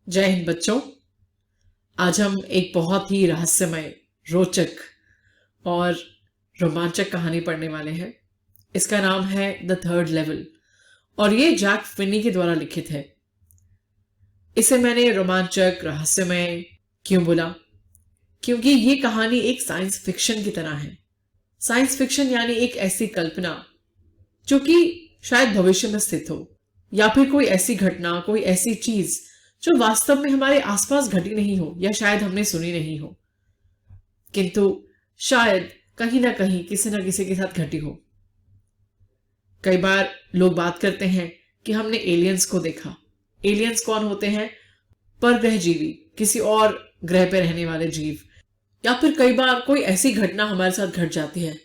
जय हिंद बच्चों। आज हम एक बहुत ही रहस्यमय, रोचक और रोमांचक कहानी पढ़ने वाले हैं। इसका नाम है द थर्ड लेवल और ये जैक फिनी के द्वारा लिखित है। इसे मैंने रोमांचक, रहस्यमय क्यों बोला? क्योंकि ये कहानी एक साइंस फिक्शन की तरह है। साइंस फिक्शन यानी एक ऐसी कल्पना जो कि शायद भविष्य में स्थित हो, या फिर कोई ऐसी घटना, कोई ऐसी चीज जो वास्तव में हमारे आसपास घटी नहीं हो या शायद हमने सुनी नहीं हो, किंतु शायद कहीं ना कहीं किसी ना किसी के साथ घटी हो। कई बार लोग बात करते हैं कि हमने एलियंस को देखा। एलियंस कौन होते हैं? परग्रह जीवी, किसी और ग्रह पर रहने वाले जीव। या फिर कई बार कोई ऐसी घटना हमारे साथ घट जाती है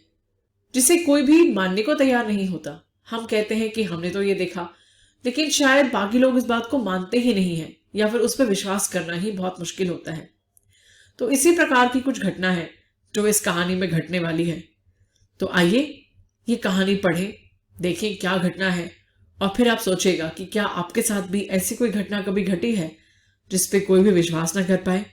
जिसे कोई भी मानने को तैयार नहीं होता। हम कहते हैं कि हमने तो ये देखा, लेकिन शायद बाकी लोग इस बात को मानते ही नहीं है या फिर उस पर विश्वास करना ही बहुत मुश्किल होता है। तो इसी प्रकार की कुछ घटना है जो इस कहानी में घटने वाली है। तो आइए ये कहानी पढ़ें, देखें क्या घटना है, और फिर आप सोचेगा कि क्या आपके साथ भी ऐसी कोई घटना कभी घटी है जिस पे कोई भी विश्वास ना कर पाए।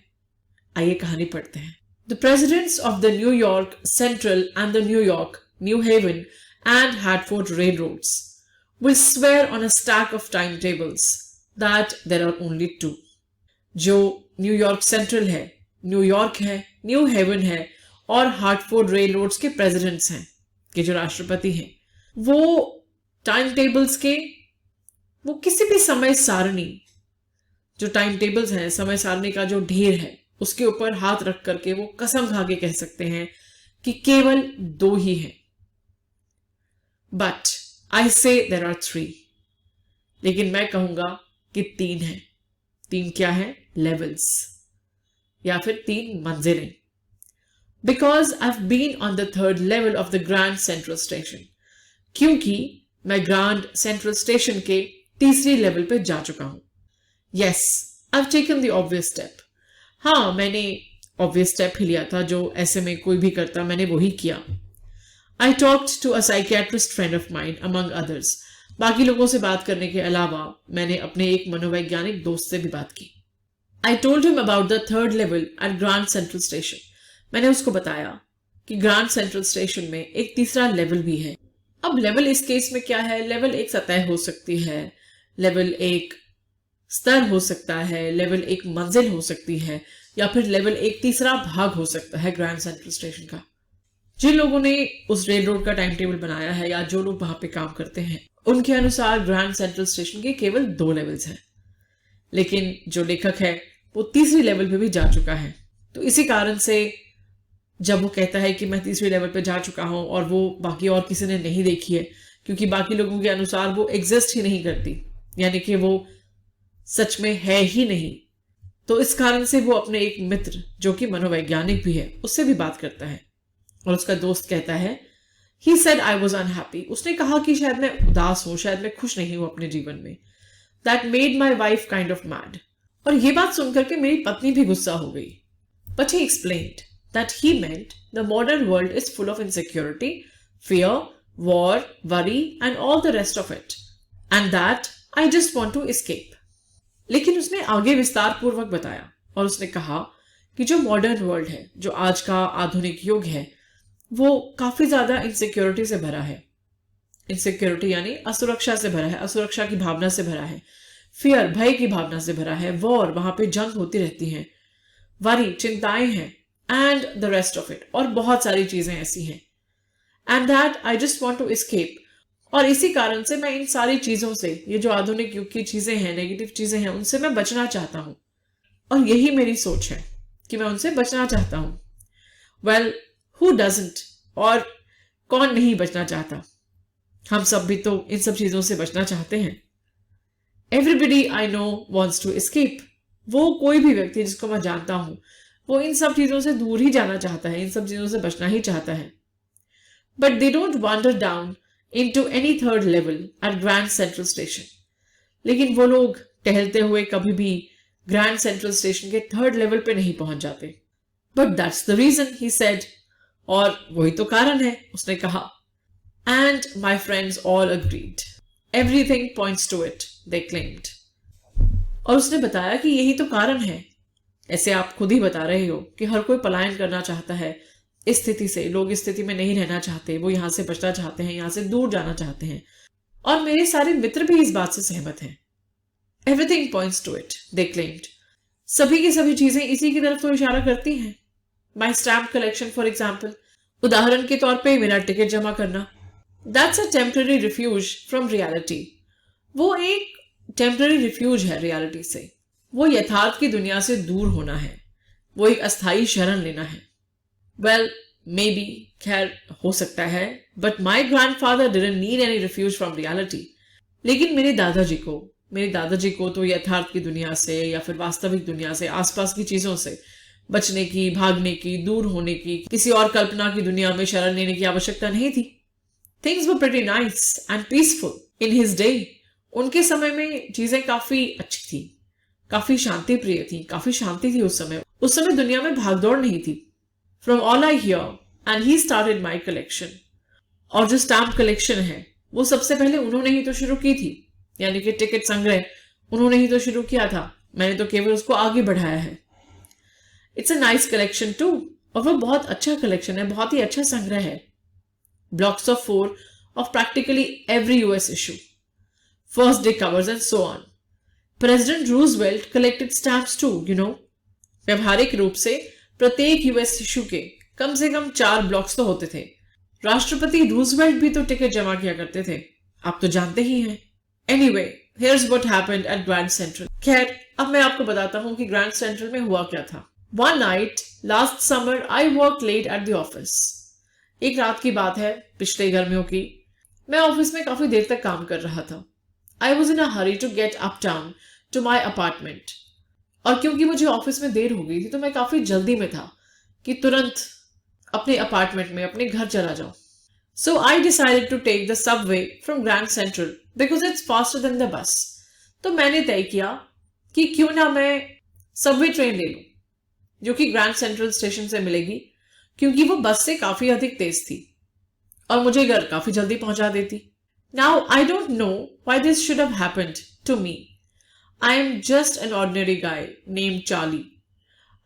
आइए कहानी पढ़ते हैं। The presidents of the New York Central and the New York, New Haven and Hartford railroads will swear on a stack of timetables that there are only two. जो न्यूयॉर्क सेंट्रल है, न्यूयॉर्क है, न्यू हेवन है और Hartford रेलरोड्स के presidents हैं, के जो राष्ट्रपति हैं, वो टाइम टेबल्स के, वो किसी भी समय सारणी, जो टाइम टेबल्स हैं, समय सारणी का जो ढेर है, उसके ऊपर हाथ रख करके वो कसम खा के कह सकते हैं कि केवल दो ही हैं। But I say there are three. लेकिन मैं कहूंगा कि तीन है। तीन क्या है? लेवल्स, या फिर तीन मंजिलें। Because I've been on the third level of the Grand Central Station. क्योंकि मैं ग्रैंड सेंट्रल स्टेशन के तीसरी लेवल पे जा चुका हूं। Yes, I've taken the obvious step. हाँ, मैंने obvious step ही लिया था, जो ऐसे में कोई भी करता, मैंने वही किया। I talked to a psychiatrist friend of mine, among others. बाकी लोगों से बात करने के अलावा मैंने अपने एक मनोवैज्ञानिक दोस्त से भी बात की। I told him about the third level at Grand Central Station. मैंने उसको बताया कि ग्रैंड सेंट्रल स्टेशन में एक तीसरा लेवल भी है। अब लेवल इस केस में क्या है? लेवल एक सतह हो सकती है, लेवल एक स्तर हो सकता है, लेवल एक मंजिल हो सकती है, या फिर लेवल एक तीसरा भाग हो सकता है ग्रैंड सेंट्रल स्टेशन का। जिन लोगों ने उस रेल रोड का टाइम टेबल बनाया है या जो लोग वहां पे काम करते हैं, उनके अनुसार ग्रैंड सेंट्रल स्टेशन के केवल दो लेवल्स हैं, लेकिन जो लेखक है वो तीसरी लेवल पे भी जा चुका है। तो इसी कारण से जब वो कहता है कि मैं तीसरी लेवल पे जा चुका हूं और वो बाकी और किसी ने नहीं देखी है, क्योंकि बाकी लोगों के अनुसार वो एग्जिस्ट ही नहीं करती, यानी कि वो सच में है ही नहीं, तो इस कारण से वो अपने एक मित्र जो कि मनोवैज्ञानिक भी है उससे भी बात करता है। और उसका दोस्त कहता है, He said I was unhappy. उसने कहा कि शायद मैं उदास हूं, शायद मैं खुश नहीं हूं अपने जीवन में। That made my wife kind of mad. और ये बात सुनकर के मेरी पत्नी भी गुस्सा हो गई। But he explained that he meant the modern world is full of insecurity, fear, war, worry and all the rest of it. And that I just want to escape. लेकिन उसने आगे विस्तार पूर्वक बताया और उसने कहा कि जो मॉडर्न वर्ल्ड है, जो आज का आधुनिक युग है, वो काफी ज्यादा इनसिक्योरिटी से भरा है। इनसिक्योरिटी यानी असुरक्षा से भरा है, असुरक्षा की भावना से भरा है, फियर, भय की भावना से भरा है, वॉर, वहां पे जंग होती रहती हैं, वरी, चिंताएं हैं, and the rest of it, और बहुत सारी चीजें ऐसी हैं। And that I just want to escape, और इसी कारण से मैं इन सारी चीजों से, ये जो आधुनिक युग की चीजें हैं, नेगेटिव चीजें हैं, उनसे मैं बचना चाहता हूं। और यही मेरी सोच है कि मैं उनसे बचना चाहता हूं। Well, Who doesn't? और कौन नहीं बचना चाहता? हम सब भी तो इन सब चीजों से बचना चाहते हैं। Everybody I know wants to escape. वो कोई भी व्यक्ति जिसको मैं जानता हूं, वो इन सब चीजों से दूर ही जाना चाहता है, इन सब चीजों से बचना ही चाहता है। But they don't wander down into any third level at Grand Central Station. लेकिन वो लोग टहलते हुए कभी भी ग्रैंड सेंट्रल स्टेशन के थर्ड लेवल पे नहीं पहुंच जाते। But that's the reason, he said. और वही तो कारण है, उसने कहा। And my friends all agreed. Everything points to it, they claimed. और उसने बताया कि यही तो कारण है। ऐसे आप खुद ही बता रहे हो कि हर कोई पलायन करना चाहता है इस स्थिति से, लोग इस स्थिति में नहीं रहना चाहते, वो यहां से बचना चाहते हैं, यहां से दूर जाना चाहते हैं। और मेरे सारे मित्र भी इस बात से सहमत हैं। Everything points to it, they claimed. सभी की सभी चीजें इसी की तरफ तो इशारा करती हैं। माई स्टैम्प कलेक्शन फॉर एग्जाम्पल, उदाहरण के तौर पे मेरा टिकट जमा करना, that's a temporary refuse from reality. वो एक टेम्पररी रिफ्यूज है रियलिटी से, वो यथार्थ की दुनिया से दूर होना है, वो एक अस्थाई शरण लेना है। वेल मे बी, खैर हो सकता है, but my grandfather didn't need any refuse from reality. लेकिन मेरे दादाजी को तो यथार्थ की दुनिया से या फिर वास्तविक दुनिया से, आसपास की चीजों से बचने की, भागने की, दूर होने की, किसी और कल्पना की दुनिया में शरण लेने की आवश्यकता नहीं थी। Things were pretty nice and peaceful in his day. उनके समय में चीजें काफी अच्छी थी, काफी शांति प्रिय थी, काफी शांति थी उस समय। उस समय दुनिया में भागदौड़ नहीं थी। From all I hear and he started my collection. और जो स्टैम्प कलेक्शन है वो सबसे पहले उन्होंने ही तो शुरू की थी, यानी कि टिकट संग्रह उन्होंने ही तो शुरू किया था, मैंने तो केवल उसको आगे बढ़ाया है। It's a nice collection too, और वो बहुत अच्छा कलेक्शन है, बहुत ही अच्छा संग्रह है। Blocks of 4 of practically every US issue. First day covers and so on. President Roosevelt collected stamps too, you know. व्यवहारिक रूप से प्रत्येक यूएस इशू के कम से कम 4 ब्लॉक्स तो होते थे। राष्ट्रपति रूजवेल्ट भी तो टिकट जमा किया करते थे, आप तो जानते ही हैं। Anyway, here's what happened at Grand Central. खैर, अब मैं आपको बताता हूँ कि ग्रैंड सेंट्रल में हुआ क्या था। One night, last summer, I worked late at the office. एक रात की बात है, पिछले गर्मियों की। मैं ऑफिस में काफी देर तक काम कर रहा था। I was in a hurry to get uptown to my apartment. और क्योंकि मुझे ऑफिस में देर हो गई थी तो मैं काफी जल्दी में था कि तुरंत अपने अपार्टमेंट में, अपने घर चला जाऊं। So I decided to take the subway from Grand Central because it's faster than the bus. तो मैंने तय किया कि क्यों ना मैं सबवे ट्रेन ले लूं, जो कि ग्रैंड सेंट्रल स्टेशन से मिलेगी, क्योंकि वो बस से काफी अधिक तेज थी और मुझे घर काफी जल्दी पहुंचा देती। Now I don't know why this should have happened to me. I am just an ordinary guy named Charlie.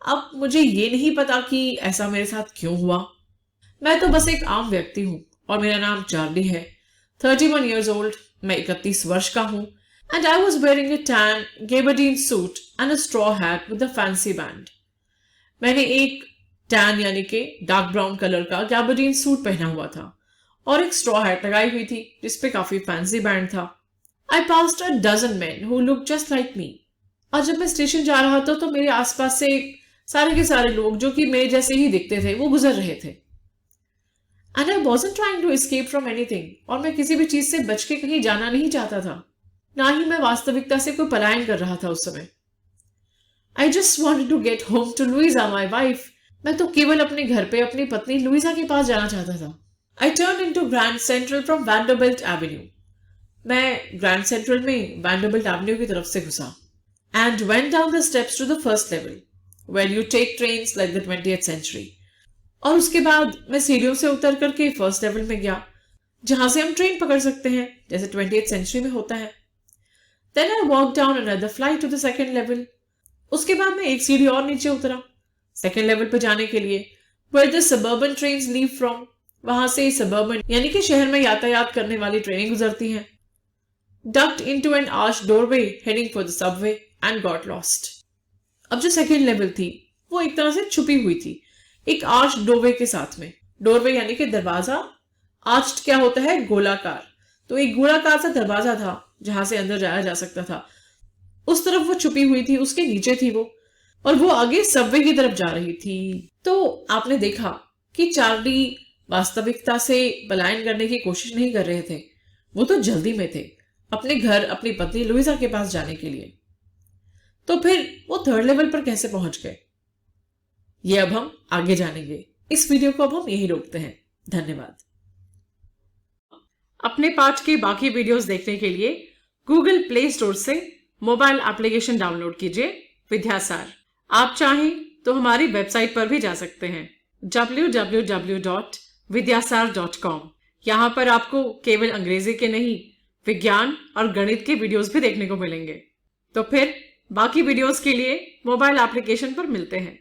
अब मुझे ये नहीं पता कि ऐसा मेरे साथ क्यों हुआ। मैं तो बस एक आम व्यक्ति हूं और मेरा नाम चार्ली है। 31 years old, मैं 31 वर्ष का हूं। And I was wearing a tan gabardine suit and a straw hat with a fancy band. मैंने एक टैन यानी कि डार्क ब्राउन कलर का गैबर्डीन सूट पहना हुआ था और एक स्ट्रॉ हैट लगाई हुई थी जिसपे काफी फैंसी बैंड था। I passed a dozen men who looked just like me. और जब मैं स्टेशन जा रहा था तो मेरे आसपास से सारे के सारे लोग जो कि मेरे जैसे ही दिखते थे वो गुजर रहे थे। And I wasn't trying to escape from anything. और मैं किसी भी चीज से बच के कहीं जाना नहीं चाहता था, ना ही मैं वास्तविकता से कोई पलायन कर रहा था उस समय। I just wanted to get home to Louisa, my wife. मैं तो केवल अपने घर पे अपनी पत्नी लुइसा के पास जाना चाहता था। I turned into Grand Central from Vanderbilt Avenue. मैं ग्रैंड सेंट्रल में वैंडरबिल्ट एवेन्यू की तरफ से घुसा and went down the steps to the first level where you take trains like the 20th century. और उसके बाद मैं सीढ़ियों से उतर करके फर्स्ट लेवल में गया जहां से हम ट्रेन पकड़ सकते हैं जैसे 20th century में होता है। Then I walked down another flight to the second level. उसके बाद मैं एक सीढ़ी और नीचे उतरा सेकेंड लेवल पर जाने के लिए where the suburban trains leave from. वहां से suburban यानी कि शहर में यातायात करने वाली ट्रेनें गुजरती हैं। Ducked into an arched doorway heading for the subway and got lost. अब जो सेकेंड लेवल थी वो एक तरह से छुपी हुई थी एक आर्च डोरवे के साथ में। डोरवे यानी कि दरवाजा, आर्च्ड क्या होता है, गोलाकार। तो एक गोलाकार सा दरवाजा था जहां से अंदर जाया जा सकता था, उस तरफ वो छुपी हुई थी, उसके नीचे थी वो, और वो आगे सबवे की तरफ जा रही थी। तो आपने देखा कि चार्ली वास्तविकता से पलायन करने की कोशिश नहीं कर रहे थे, वो तो जल्दी में थे अपने घर, अपनी पत्नी लुइसा के पास जाने के लिए। तो फिर वो थर्ड लेवल पर कैसे पहुंच गए, ये अब हम आगे जानेंगे। इस वीडियो को अब हम यही रोकते हैं। धन्यवाद। अपने पाठ के बाकी वीडियोस देखने के लिए गूगल प्ले स्टोर से मोबाइल एप्लीकेशन डाउनलोड कीजिए विद्यासार। आप चाहें तो हमारी वेबसाइट पर भी जा सकते हैं www.vidyasar.com। यहाँ पर आपको केवल अंग्रेजी के नहीं, विज्ञान और गणित के वीडियोस भी देखने को मिलेंगे। तो फिर बाकी वीडियोस के लिए मोबाइल एप्लीकेशन पर मिलते हैं।